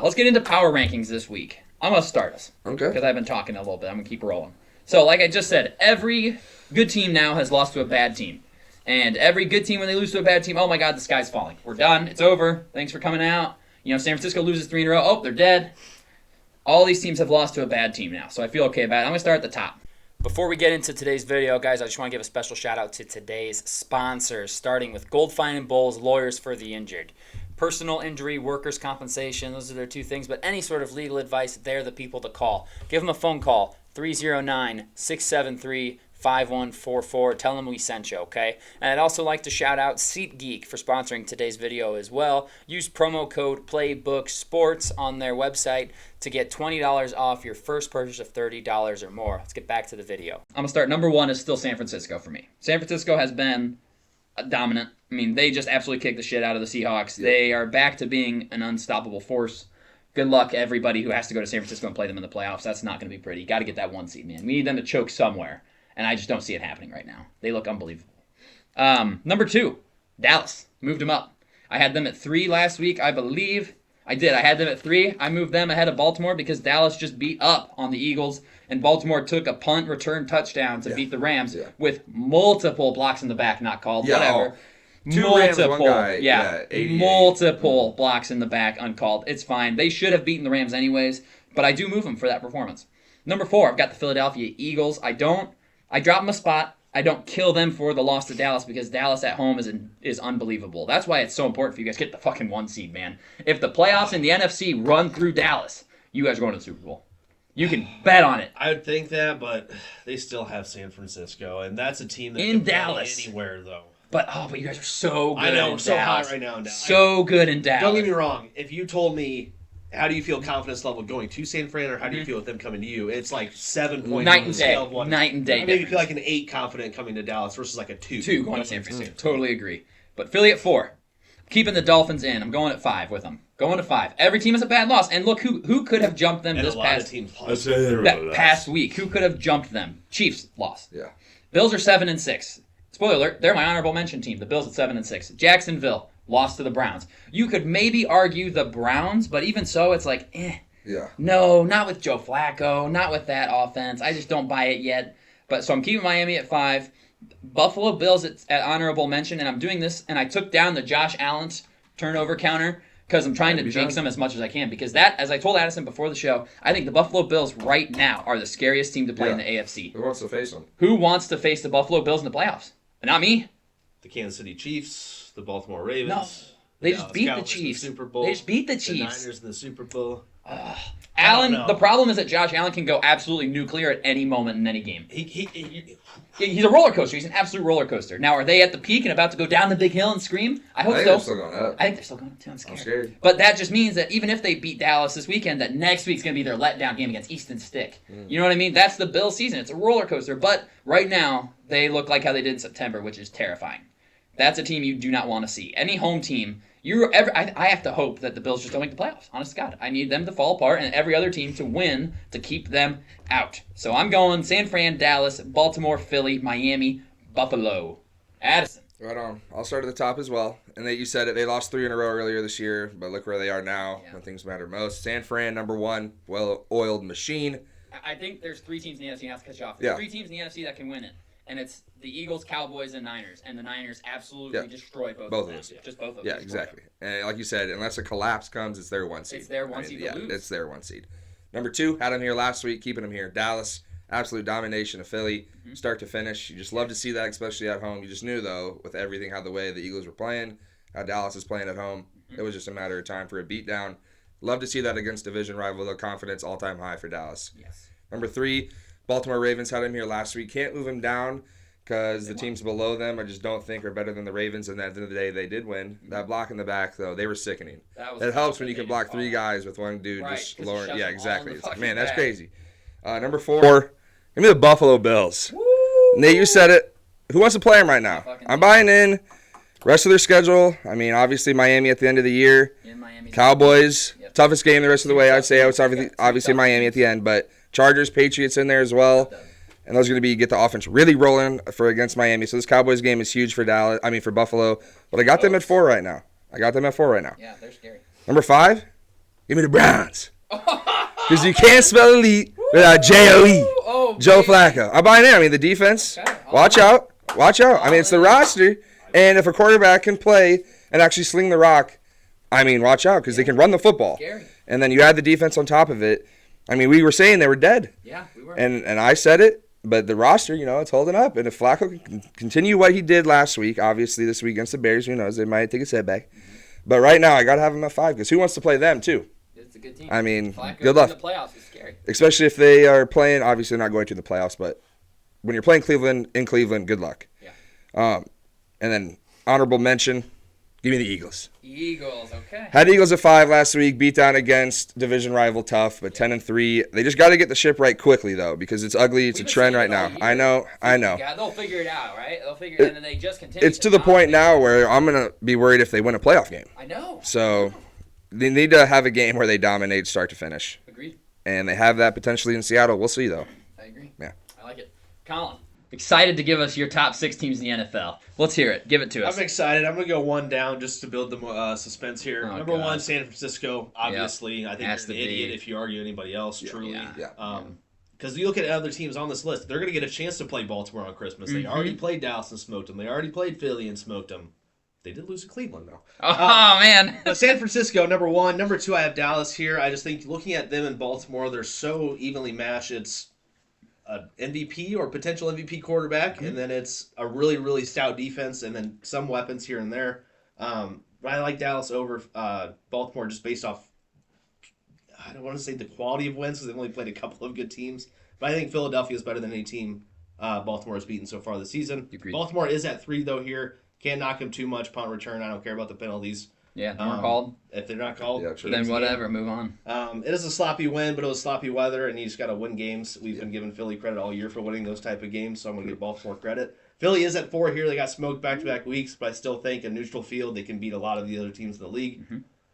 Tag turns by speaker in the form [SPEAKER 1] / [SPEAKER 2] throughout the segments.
[SPEAKER 1] let's get into power rankings this week. I'm going to start us.
[SPEAKER 2] Okay.
[SPEAKER 1] Because I've been talking a little bit. I'm going to keep rolling. So, like I just said, every good team now has lost to a bad team. And every good team, when they lose to a bad team, oh my God, the sky's falling. We're done. It's over. Thanks for coming out. San Francisco loses 3 in a row. Oh, they're dead. All these teams have lost to a bad team now. So I feel okay about it. I'm going to start at the top. Before we get into today's video, guys, I just want to give a special shout out to today's sponsors, starting with Goldfine and Bowles, Lawyers for the Injured. Personal injury, workers' compensation, those are their 2 things, but any sort of legal advice, they're the people to call. Give them a phone call, 309-673-5144. Tell them we sent you, okay? And I'd also like to shout out SeatGeek for sponsoring today's video as well. Use promo code PlayBookSports on their website to get $20 off your first purchase of $30 or more. Let's get back to the video. I'm going to start. Number 1 is still San Francisco for me. San Francisco has been dominant. I mean, they just absolutely kicked the shit out of the Seahawks. Yeah. They are back to being an unstoppable force. Good luck, everybody who has to go to San Francisco and play them in the playoffs. That's not going to be pretty. Got to get that 1 seed, man. We need them to choke somewhere, and I just don't see it happening right now. They look unbelievable. Number 2, Dallas. Moved them up. I had them at 3 last week, I believe. I did. I had them at 3. I moved them ahead of Baltimore because Dallas just beat up on the Eagles, and Baltimore took a punt return touchdown to beat the Rams with multiple blocks in the back not called. Whatever.
[SPEAKER 2] 2 Rams, 1 guy.
[SPEAKER 1] Multiple blocks in the back uncalled. It's fine. They should have beaten the Rams anyways, but I do move them for that performance. Number 4, I've got the Philadelphia Eagles. I drop them a spot. I don't kill them for the loss to Dallas because Dallas at home is unbelievable. That's why it's so important for you guys to get the fucking 1 seed, man. If the playoffs in the NFC run through Dallas, you guys are going to the Super Bowl. You can bet on it.
[SPEAKER 3] I would think that, but they still have San Francisco, and that's a team that
[SPEAKER 1] in
[SPEAKER 3] can
[SPEAKER 1] Dallas
[SPEAKER 3] play anywhere, though.
[SPEAKER 1] But you guys are so good.
[SPEAKER 3] I know,
[SPEAKER 1] in
[SPEAKER 3] so
[SPEAKER 1] Dallas.
[SPEAKER 3] hot right now in Dallas.
[SPEAKER 1] So good in Dallas.
[SPEAKER 3] Don't get me wrong. If you told me, how do you feel confidence level going to San Fran, or how do you feel with them coming to you? It's like 7 points.
[SPEAKER 1] Night and day. Night and day.
[SPEAKER 3] I maybe feel like an 8 confident coming to Dallas versus like a 2.
[SPEAKER 1] 2 going to San Francisco. Totally agree. But Philly at 4. Keeping the Dolphins in. I'm going at 5 with them. Going to 5. Every team has a bad loss. And look, who could have jumped them
[SPEAKER 3] and
[SPEAKER 1] this past week? Who could have jumped them? Chiefs lost.
[SPEAKER 2] Yeah.
[SPEAKER 1] Bills are 7-6. Spoiler alert, they're my honorable mention team. The Bills at 7-6. Jacksonville lost to the Browns. You could maybe argue the Browns, but even so, it's like,
[SPEAKER 2] Yeah.
[SPEAKER 1] No, not with Joe Flacco, not with that offense. I just don't buy it yet. So I'm keeping Miami at 5. Buffalo Bills at honorable mention, and I'm doing this, and I took down the Josh Allen's turnover counter because I'm trying to jinx them as much as I can. Because that, as I told Addison before the show, I think the Buffalo Bills right now are the scariest team to play in the AFC.
[SPEAKER 2] Who wants to face them?
[SPEAKER 1] Who wants to face the Buffalo Bills in the playoffs? Not me.
[SPEAKER 3] The Kansas City Chiefs, the Baltimore Ravens.
[SPEAKER 1] No. They just beat the Chiefs.
[SPEAKER 3] The Super Bowl.
[SPEAKER 1] They just beat the Chiefs.
[SPEAKER 3] The Niners in the Super Bowl.
[SPEAKER 1] Allen, the problem is that Josh Allen can go absolutely nuclear at any moment in any game. He's a roller coaster. He's an absolute roller coaster. Now, are they at the peak and about to go down the big hill and scream? I hope so.
[SPEAKER 2] They're still going up.
[SPEAKER 1] I think they're still going up too. I'm scared.
[SPEAKER 2] I'm scared.
[SPEAKER 1] But that just means that even if they beat Dallas this weekend, that next week's going to be their letdown game against Easton Stick. You know what I mean? That's the Bills season. It's a roller coaster. But right now, they look like how they did in September, which is terrifying. That's a team you do not want to see. Any home team, I have to hope that the Bills just don't make the playoffs. Honest to God. I need them to fall apart and every other team to win to keep them out. So I'm going San Fran, Dallas, Baltimore, Philly, Miami, Buffalo. Addison.
[SPEAKER 2] Right on. I'll start at the top as well. And you said it. They lost 3 in a row earlier this year, but look where they are now when things matter most. San Fran, number 1, well-oiled machine.
[SPEAKER 1] I think there's 3 teams in the NFC, and I have to cut you off.
[SPEAKER 2] Yeah.
[SPEAKER 1] 3 teams in the NFC that can win it. And it's the Eagles, Cowboys, and Niners. And the Niners absolutely destroy both of them.
[SPEAKER 2] Those.
[SPEAKER 1] Just both of them.
[SPEAKER 2] Yeah, exactly. And like you said, unless a collapse comes, it's their 1 seed.
[SPEAKER 1] It's their 1 seed to lose.
[SPEAKER 2] It's their 1 seed. Number 2, had them here last week, keeping them here. Dallas, absolute domination of Philly, start to finish. You just love to see that, especially at home. You just knew, though, with everything, how the way the Eagles were playing, how Dallas is playing at home, it was just a matter of time for a beatdown. Love to see that against division rival. The confidence all-time high for Dallas.
[SPEAKER 1] Yes.
[SPEAKER 2] Number 3, Baltimore Ravens had him here last week. Can't move him down because the teams below them I just don't think are better than the Ravens, and at the end of the day, they did win. That block in the back, though, they were sickening. It helps when you can block 3 guys with 1 dude just lowering. Yeah, exactly. It's like, man, that's crazy. Number 4, give me the Buffalo Bills.
[SPEAKER 1] Woo!
[SPEAKER 2] Nate, you said it. Who wants to play them right now? I'm buying in. Rest of their schedule, I mean, obviously Miami at the end of the year. Cowboys, toughest game the rest of the way. I'd say it's obviously Miami at the end, but Chargers, Patriots in there as well. And those are going to get the offense really rolling for against Miami. So this Cowboys game is huge for Buffalo. But I got them at 4 right now.
[SPEAKER 1] Yeah, they're scary.
[SPEAKER 2] Number 5, Give me the Browns. Because you can't spell elite without J-O-E.
[SPEAKER 1] Oh,
[SPEAKER 2] Joe Flacco. I'm buying in. I mean, the defense, watch out. Watch out. I mean, it's the roster. And if a quarterback can play and actually sling the rock, I mean, watch out because they can run the football.
[SPEAKER 1] Scary.
[SPEAKER 2] And then you add the defense on top of it. I mean, we were saying they were dead.
[SPEAKER 1] Yeah, we were.
[SPEAKER 2] And I said it, but the roster, it's holding up. And if Flacco can continue what he did last week, obviously this week against the Bears, who knows, they might take a setback. But right now, I got to have him at 5 because who wants to play them too?
[SPEAKER 1] It's a good team.
[SPEAKER 2] I mean,
[SPEAKER 1] Flacco
[SPEAKER 2] good luck.
[SPEAKER 1] in the playoffs is scary.
[SPEAKER 2] Especially if they are playing, obviously they're not going to the playoffs, but when you're playing Cleveland, in Cleveland, good luck.
[SPEAKER 1] Yeah.
[SPEAKER 2] And then honorable mention, give me the Eagles.
[SPEAKER 1] Eagles, okay.
[SPEAKER 2] Had the Eagles at 5 last week, beat down against division rival tough, but 10-3. They just got to get the ship right quickly though, because it's ugly. It's a trend right now. I know.
[SPEAKER 1] Yeah, they'll figure it out, right? They'll figure it out, and then they just continue.
[SPEAKER 2] It's to the point now where I'm gonna be worried if they win a playoff game.
[SPEAKER 1] I know.
[SPEAKER 2] So they need to have a game where they dominate start to finish.
[SPEAKER 1] Agreed.
[SPEAKER 2] And they have that potentially in Seattle. We'll see though.
[SPEAKER 1] I agree.
[SPEAKER 2] Yeah.
[SPEAKER 1] I like it. Colin, excited to give us your top 6 teams in the NFL. Let's hear it. Give it to us.
[SPEAKER 3] I'm excited. I'm going to go one down just to build the suspense here.
[SPEAKER 1] Oh,
[SPEAKER 3] Number
[SPEAKER 1] God.
[SPEAKER 3] 1, San Francisco, obviously.
[SPEAKER 1] Yep.
[SPEAKER 3] I think
[SPEAKER 1] Has
[SPEAKER 3] you're an
[SPEAKER 1] to be.
[SPEAKER 3] idiot if you argue anybody else, truly.
[SPEAKER 1] Yeah.
[SPEAKER 3] Because you look at other teams on this list, they're going to get a chance to play Baltimore on Christmas. They already played Dallas and smoked them. They already played Philly and smoked them. They did lose to Cleveland, though.
[SPEAKER 1] Oh, man.
[SPEAKER 3] But San Francisco, number 1. Number 2, I have Dallas here. I just think looking at them in Baltimore, they're so evenly matched. It's an MVP or potential MVP quarterback, and then it's a really, really stout defense, and then some weapons here and there. But I like Dallas over Baltimore just based off, I don't want to say the quality of wins because they've only played a couple of good teams, but I think Philadelphia is better than any team Baltimore has beaten so far this season.
[SPEAKER 1] Agreed.
[SPEAKER 3] Baltimore is at 3, though, here. Can't knock him too much. Punt return, I don't care about the penalties.
[SPEAKER 1] Yeah, they weren't called.
[SPEAKER 3] If they're not called,
[SPEAKER 2] Yeah, true.
[SPEAKER 1] Then whatever, move on.
[SPEAKER 3] it is a sloppy win, but it was sloppy weather, and you just got to win games. We've been giving Philly credit all year for winning those type of games, so I'm going to give Baltimore credit. Philly is at 4 here. They got smoked back-to-back weeks, but I still think a neutral field, they can beat a lot of the other teams in the league.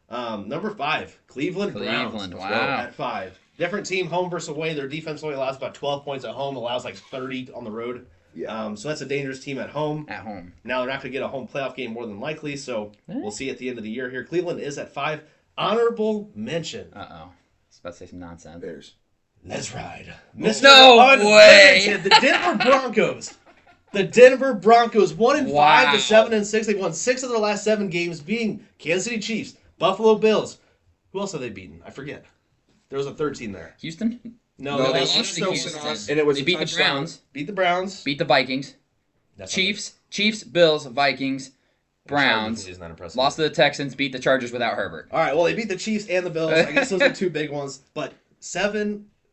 [SPEAKER 3] Number 5, Cleveland Browns.
[SPEAKER 1] Cleveland,
[SPEAKER 3] Let's go.
[SPEAKER 1] wow.
[SPEAKER 3] At 5. Different team, home versus away. Their defense only allows about 12 points at home, allows like 30 on the road.
[SPEAKER 2] Yeah.
[SPEAKER 3] So that's a dangerous team at home.
[SPEAKER 1] At home.
[SPEAKER 3] Now they're not going to get a home playoff game more than likely, so we'll see at the end of the year here. Cleveland is at 5. Honorable mention.
[SPEAKER 1] Uh-oh. I was about to say some nonsense.
[SPEAKER 2] Bears.
[SPEAKER 3] Let's ride.
[SPEAKER 1] No way.
[SPEAKER 3] The Denver Broncos. The Denver Broncos, 1-5
[SPEAKER 1] Wow.
[SPEAKER 3] to 7-6. They've won 6 of their last 7 games, beating Kansas City Chiefs, Buffalo Bills. Who else have they beaten? I forget. There was a third team there.
[SPEAKER 1] Houston?
[SPEAKER 3] No,
[SPEAKER 2] No,
[SPEAKER 3] they
[SPEAKER 2] they
[SPEAKER 3] lost
[SPEAKER 2] lost
[SPEAKER 3] to
[SPEAKER 2] to
[SPEAKER 3] Houston.
[SPEAKER 2] Houston. And it was
[SPEAKER 1] They
[SPEAKER 2] a
[SPEAKER 1] beat the
[SPEAKER 2] touchdown.
[SPEAKER 1] Browns.
[SPEAKER 3] Beat the Browns.
[SPEAKER 1] Beat the Vikings.
[SPEAKER 3] That's
[SPEAKER 1] Chiefs, Bills, Vikings, Browns.
[SPEAKER 3] Is not impressive.
[SPEAKER 1] Lost to the Texans, beat the Chargers without Herbert.
[SPEAKER 3] All right, well, they beat the Chiefs and the Bills. I guess those are 2 big ones. But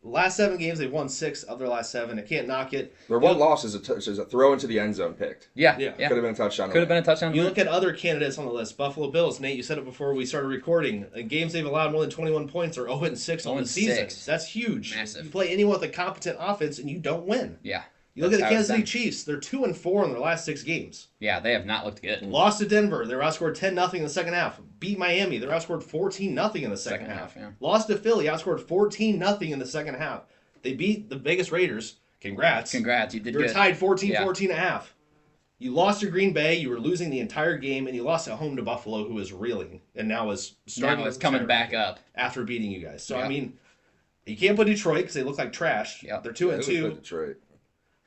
[SPEAKER 3] last 7 games, they've won 6 of their last 7. I can't knock it.
[SPEAKER 2] Their one loss is a throw into the end zone picked.
[SPEAKER 1] Yeah.
[SPEAKER 3] Yeah.
[SPEAKER 2] Could have been a touchdown.
[SPEAKER 1] Could have been a touchdown.
[SPEAKER 3] You look at other candidates on the list. Buffalo Bills. Nate, you said it before we started recording. Games they've allowed more than 21 points are 0-6 on the season.
[SPEAKER 1] 0-6.
[SPEAKER 3] That's huge.
[SPEAKER 1] Massive.
[SPEAKER 3] You play anyone with a competent offense and you don't win.
[SPEAKER 1] Yeah.
[SPEAKER 3] You look at the
[SPEAKER 1] That's how
[SPEAKER 3] Kansas City
[SPEAKER 1] it's
[SPEAKER 3] Chiefs. They're 2-4 in their last 6 games.
[SPEAKER 1] Yeah, they have not looked good.
[SPEAKER 3] Lost to Denver. They were outscored 10-0 in the second half. Beat Miami. They're outscored 14-0 in the second half.
[SPEAKER 1] yeah.
[SPEAKER 3] Lost to Philly. Outscored 14-0 in the second half. They beat the Vegas Raiders. Congrats.
[SPEAKER 1] Congrats, you did
[SPEAKER 3] You're
[SPEAKER 1] good.
[SPEAKER 3] tied 14-14
[SPEAKER 1] Yeah.
[SPEAKER 3] and a half. You lost to Green Bay. You were losing the entire game, and you lost at home to Buffalo, who is reeling and now is starting.
[SPEAKER 1] Now it's coming back up.
[SPEAKER 3] after beating you guys. So
[SPEAKER 1] Yeah.
[SPEAKER 3] I mean, you can't put Detroit because they look like trash.
[SPEAKER 1] Yeah.
[SPEAKER 3] They're 2-2.
[SPEAKER 2] Detroit.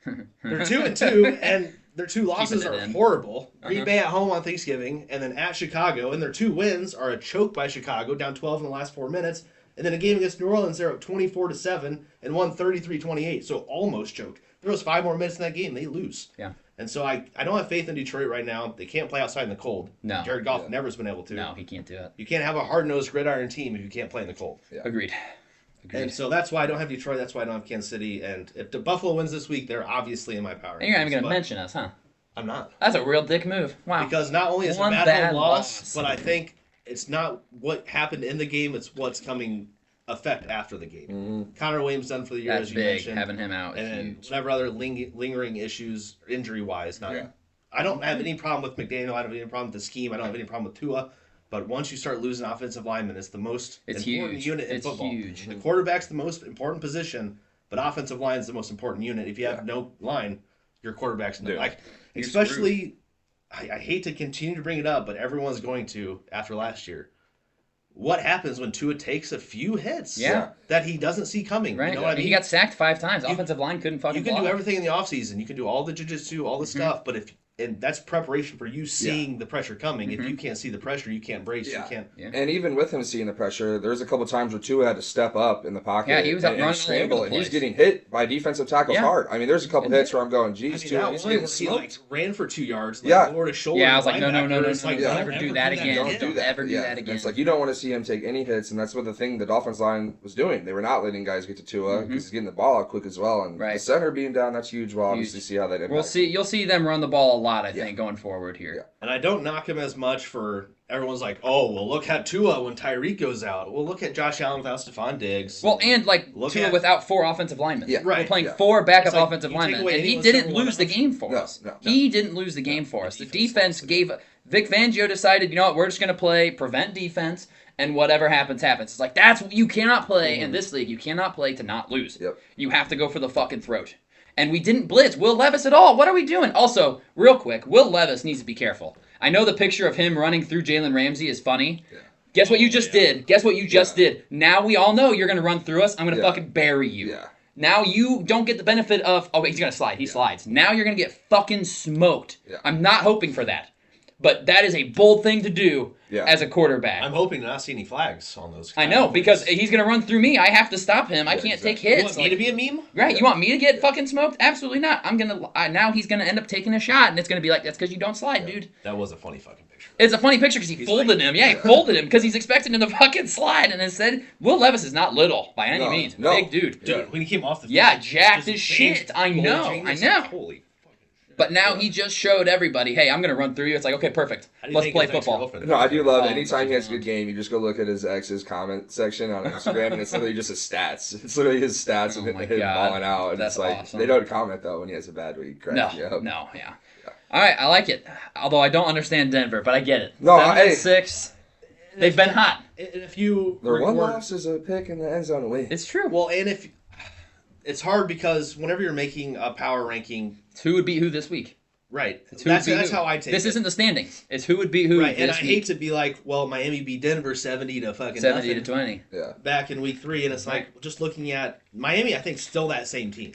[SPEAKER 3] They're 2-2, and their 2 losses
[SPEAKER 1] Keeping
[SPEAKER 3] are
[SPEAKER 1] it in.
[SPEAKER 3] horrible. Green
[SPEAKER 1] Uh-huh.
[SPEAKER 3] Bay at home on Thanksgiving, and then at Chicago, and their 2 wins are a choke by Chicago, down 12 in the last 4 minutes, and then a game against New Orleans, they're up 24-7 and won 33-28, so almost choked. There was 5 more minutes in that game, they lose.
[SPEAKER 1] Yeah.
[SPEAKER 3] And so I don't have faith in Detroit right now. They can't play outside in the cold.
[SPEAKER 1] No.
[SPEAKER 3] Jared Goff never has been able to.
[SPEAKER 1] No, he can't do it.
[SPEAKER 3] You can't have a hard-nosed gridiron team if you can't play in the cold.
[SPEAKER 1] Agreed.
[SPEAKER 3] And so that's why I don't have Detroit. That's why I don't have Kansas City. And if the Buffalo wins this week, they're obviously in my power.
[SPEAKER 1] And you're not even going
[SPEAKER 3] rankings,
[SPEAKER 1] to
[SPEAKER 3] but
[SPEAKER 1] mention us, huh?
[SPEAKER 3] I'm not.
[SPEAKER 1] That's a real dick move. Wow.
[SPEAKER 3] Because not only is it a
[SPEAKER 1] One
[SPEAKER 3] bad
[SPEAKER 1] bad
[SPEAKER 3] home loss,
[SPEAKER 1] loss.
[SPEAKER 3] but I think it's not what happened in the game. It's what's coming effect after the game. Connor Williams done for the year,
[SPEAKER 1] That's
[SPEAKER 3] as you
[SPEAKER 1] big.
[SPEAKER 3] mentioned.
[SPEAKER 1] Having him out
[SPEAKER 3] and
[SPEAKER 1] is
[SPEAKER 3] then
[SPEAKER 1] huge.
[SPEAKER 3] whatever other lingering issues, injury-wise. I don't have any problem with McDaniel. I don't have any problem with the scheme. I don't have any problem with Tua. But once you start losing offensive linemen, it's the most important
[SPEAKER 1] huge.
[SPEAKER 3] unit in
[SPEAKER 1] It's
[SPEAKER 3] football.
[SPEAKER 1] huge.
[SPEAKER 3] The quarterback's the most important position, but offensive line is the most important unit. If you have no line, your quarterback's not. Like,
[SPEAKER 2] You're
[SPEAKER 3] especially, I hate to continue to bring it up, but everyone's going to after last year. what happens when Tua takes a few hits that he doesn't see coming.
[SPEAKER 1] Right.
[SPEAKER 3] You know what I mean?
[SPEAKER 1] He got sacked 5 times. Offensive line couldn't fucking
[SPEAKER 3] You can
[SPEAKER 1] block.
[SPEAKER 3] do everything in the offseason. You can do all the jiu-jitsu, all the stuff, but and that's preparation for you seeing the pressure coming. If you can't see the pressure, you can't brace. You can't.
[SPEAKER 1] Yeah.
[SPEAKER 2] And even with him seeing the pressure, there's a couple times where Tua had to step up in the pocket.
[SPEAKER 1] Yeah, he was up
[SPEAKER 2] and
[SPEAKER 1] running
[SPEAKER 2] scramble,
[SPEAKER 1] all over the
[SPEAKER 2] and he's
[SPEAKER 1] place.
[SPEAKER 2] getting hit by defensive tackles hard. I mean, there's a couple hits where I'm going,
[SPEAKER 3] I
[SPEAKER 2] geez,
[SPEAKER 3] mean,
[SPEAKER 2] Tua,
[SPEAKER 3] that
[SPEAKER 2] he's
[SPEAKER 3] one
[SPEAKER 2] getting
[SPEAKER 3] where he like
[SPEAKER 2] smoked.
[SPEAKER 3] ran for 2 yards,
[SPEAKER 2] Yeah.
[SPEAKER 3] lowered his shoulder.
[SPEAKER 1] Yeah, I was like, no,
[SPEAKER 3] It's like,
[SPEAKER 1] don't
[SPEAKER 3] don't
[SPEAKER 1] ever do that again.
[SPEAKER 2] Don't do that.
[SPEAKER 1] Ever do that again.
[SPEAKER 2] And it's like you don't want to see him take any hits, and that's what the thing the Dolphins line was doing. They were not letting guys get to Tua because he's getting the ball out quick as well. And the center being down, that's huge. We'll obviously see how that impacts.
[SPEAKER 1] We'll see. You'll see them run the ball a lot, I think, going forward here.
[SPEAKER 2] Yeah.
[SPEAKER 3] And I don't knock him as much for everyone's like, oh, well, look at Tua when Tyreek goes out. Well, look at Josh Allen without Stephon Diggs.
[SPEAKER 1] Well, and like Tua without 4 offensive linemen.
[SPEAKER 2] Yeah.
[SPEAKER 1] We're playing
[SPEAKER 3] Yeah.
[SPEAKER 1] 4 backup
[SPEAKER 3] like
[SPEAKER 1] offensive
[SPEAKER 3] you take
[SPEAKER 1] linemen,
[SPEAKER 3] away
[SPEAKER 1] and he
[SPEAKER 3] anyone's
[SPEAKER 1] didn't
[SPEAKER 3] number one
[SPEAKER 1] lose the game for
[SPEAKER 2] No,
[SPEAKER 1] us.
[SPEAKER 2] no.
[SPEAKER 1] He didn't lose the game for us. The defense gave. Vic Fangio decided, you know what, we're just going to prevent defense, and whatever happens, happens. It's like, that's you cannot play in this league. You cannot play to not lose.
[SPEAKER 2] Yep.
[SPEAKER 1] You have to go for the fucking throat. And we didn't blitz Will Levis at all. What are we doing? Also, real quick, Will Levis needs to be careful. I know the picture of him running through Jalen Ramsey is funny. Yeah. Guess what you just did? Guess what you just did? Now we all know you're going to run through us. I'm going to fucking bury you.
[SPEAKER 2] Yeah.
[SPEAKER 1] Now you don't get the benefit of, oh, he's going to slide. He slides. Now you're going to get fucking smoked.
[SPEAKER 2] Yeah.
[SPEAKER 1] I'm not hoping for that. But that is a bold thing to do as a quarterback.
[SPEAKER 3] I'm hoping to not see any flags on those.
[SPEAKER 1] I know, because he's going to run through me. I have to stop him. I can't take hits.
[SPEAKER 3] You want me to be a meme?
[SPEAKER 1] Right, you want me to get fucking smoked? Absolutely not. I'm gonna now he's gonna end up taking a shot, and it's gonna be like, that's because you don't slide, dude.
[SPEAKER 3] That was a funny fucking picture.
[SPEAKER 1] It's a funny picture because he folded him. Yeah, he folded him because he's expecting him to fucking slide, and instead, Will Levis is not little by any means.
[SPEAKER 2] No.
[SPEAKER 1] Big dude.
[SPEAKER 3] Dude, when he came off the field,
[SPEAKER 1] jacked
[SPEAKER 3] just
[SPEAKER 1] as shit. I
[SPEAKER 3] gold
[SPEAKER 1] know,
[SPEAKER 3] chain,
[SPEAKER 1] I
[SPEAKER 3] it's
[SPEAKER 1] know.
[SPEAKER 3] like, holy fucking shit.
[SPEAKER 1] But now he just showed everybody, hey, I'm gonna run through you. It's like, okay, perfect.
[SPEAKER 3] How do you
[SPEAKER 1] Let's
[SPEAKER 3] think
[SPEAKER 1] play
[SPEAKER 3] his
[SPEAKER 1] football.
[SPEAKER 3] ex-girlfriend
[SPEAKER 2] No, I do love
[SPEAKER 1] Oh,
[SPEAKER 2] anytime he has a good game, you just go look at his ex's comment section on Instagram, and it's literally just his stats. It's literally his stats and
[SPEAKER 1] my
[SPEAKER 2] him
[SPEAKER 1] God.
[SPEAKER 2] balling out. And
[SPEAKER 1] That's
[SPEAKER 2] it's like,
[SPEAKER 1] awesome.
[SPEAKER 2] they don't comment, though, when he has a bad week.
[SPEAKER 1] No, yeah. All right, I like it. Although I don't understand Denver, but I get it.
[SPEAKER 2] No,
[SPEAKER 1] 7-6. They've been hot.
[SPEAKER 3] And if you
[SPEAKER 2] Their one
[SPEAKER 3] record-
[SPEAKER 2] loss is a pick in the end zone away.
[SPEAKER 1] It's true.
[SPEAKER 3] well, and if it's hard because whenever you're making a power ranking,
[SPEAKER 1] It's who would beat who this week.
[SPEAKER 3] right?
[SPEAKER 1] It's who would
[SPEAKER 3] That's
[SPEAKER 1] beat who.
[SPEAKER 3] how I take
[SPEAKER 1] This
[SPEAKER 3] it.
[SPEAKER 1] isn't the standings. It's who would beat who
[SPEAKER 3] Right, and I
[SPEAKER 1] this
[SPEAKER 3] hate
[SPEAKER 1] week.
[SPEAKER 3] to be like, well, Miami beat Denver 70 to fucking
[SPEAKER 1] 70
[SPEAKER 3] nothing
[SPEAKER 1] to 20.
[SPEAKER 2] Yeah.
[SPEAKER 3] back in week 3, and it's like just looking at Miami. I think still that same team,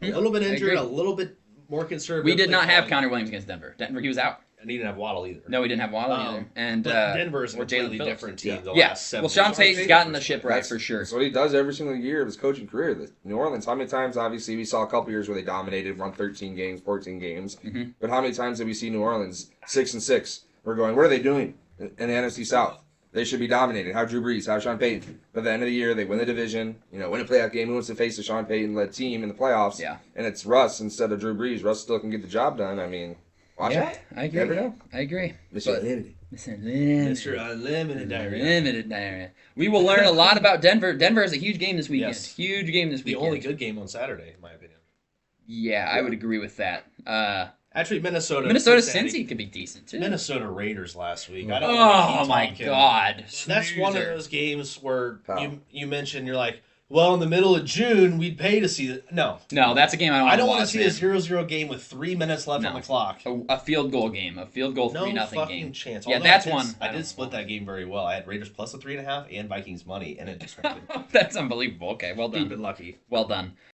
[SPEAKER 3] a little bit injured,
[SPEAKER 1] agree.
[SPEAKER 3] a little bit more conservative.
[SPEAKER 1] We did not have
[SPEAKER 3] play
[SPEAKER 1] Connor Williams against Denver. Denver, he was out.
[SPEAKER 3] and he didn't have Waddle either.
[SPEAKER 1] No, we didn't have Waddle either. And
[SPEAKER 3] But Denver is a
[SPEAKER 1] or Jalen
[SPEAKER 3] completely
[SPEAKER 1] Phillips.
[SPEAKER 3] different team. The
[SPEAKER 1] Yeah.
[SPEAKER 3] last 7
[SPEAKER 1] Well, Sean
[SPEAKER 3] years.
[SPEAKER 1] Payton's gotten the ship right for sure.
[SPEAKER 2] That's what he does every single year of his coaching career. The New Orleans, how many times, obviously, we saw a couple years where they dominated, won 13 games, 14 games.
[SPEAKER 1] Mm-hmm.
[SPEAKER 2] But how many times did we see New Orleans 6-6? We're going, what are they doing in the NFC South? They should be dominating. How Drew Brees, how Sean Payton. But at the end of the year, they win the division, win a playoff game. Who wants to face a Sean Payton-led team in the playoffs?
[SPEAKER 1] Yeah.
[SPEAKER 2] And it's Russ instead of Drew Brees. Russ still can get the job done. I mean, watch
[SPEAKER 1] Yeah,
[SPEAKER 2] it.
[SPEAKER 1] I agree.
[SPEAKER 2] Never know.
[SPEAKER 1] I agree.
[SPEAKER 2] Mr. Unlimited.
[SPEAKER 3] Mr. Unlimited Diarrhea.
[SPEAKER 1] Unlimited diarrhea. We will learn a lot about Denver. Denver is a huge game this weekend.
[SPEAKER 3] Yes.
[SPEAKER 1] Huge game this
[SPEAKER 3] The
[SPEAKER 1] weekend.
[SPEAKER 3] only good game on Saturday, in my opinion.
[SPEAKER 1] Yeah, I would agree with that.
[SPEAKER 3] Actually, Minnesota.
[SPEAKER 1] Cincy could be decent too.
[SPEAKER 3] Minnesota Raiders last week. I don't
[SPEAKER 1] Oh
[SPEAKER 3] wanna keep
[SPEAKER 1] my
[SPEAKER 3] talking.
[SPEAKER 1] God!
[SPEAKER 3] That's one of
[SPEAKER 1] Snoozer.
[SPEAKER 3] those games where
[SPEAKER 2] Wow.
[SPEAKER 3] you mentioned you're like, well, in the middle of June we'd pay to see it. No,
[SPEAKER 1] No, that's a game
[SPEAKER 3] I don't
[SPEAKER 1] want
[SPEAKER 3] want to see a 0-0 game with 3 minutes left on the clock.
[SPEAKER 1] A field goal game, a field goal
[SPEAKER 3] No
[SPEAKER 1] 3-0
[SPEAKER 3] fucking
[SPEAKER 1] game.
[SPEAKER 3] chance.
[SPEAKER 1] Yeah,
[SPEAKER 3] Although
[SPEAKER 1] that's
[SPEAKER 3] I did,
[SPEAKER 1] one.
[SPEAKER 3] I did split that game very well. I had Raiders plus a 3.5 and Vikings money, and it just went
[SPEAKER 1] That's unbelievable. Okay, well done.
[SPEAKER 3] stupid lucky.
[SPEAKER 1] Well done.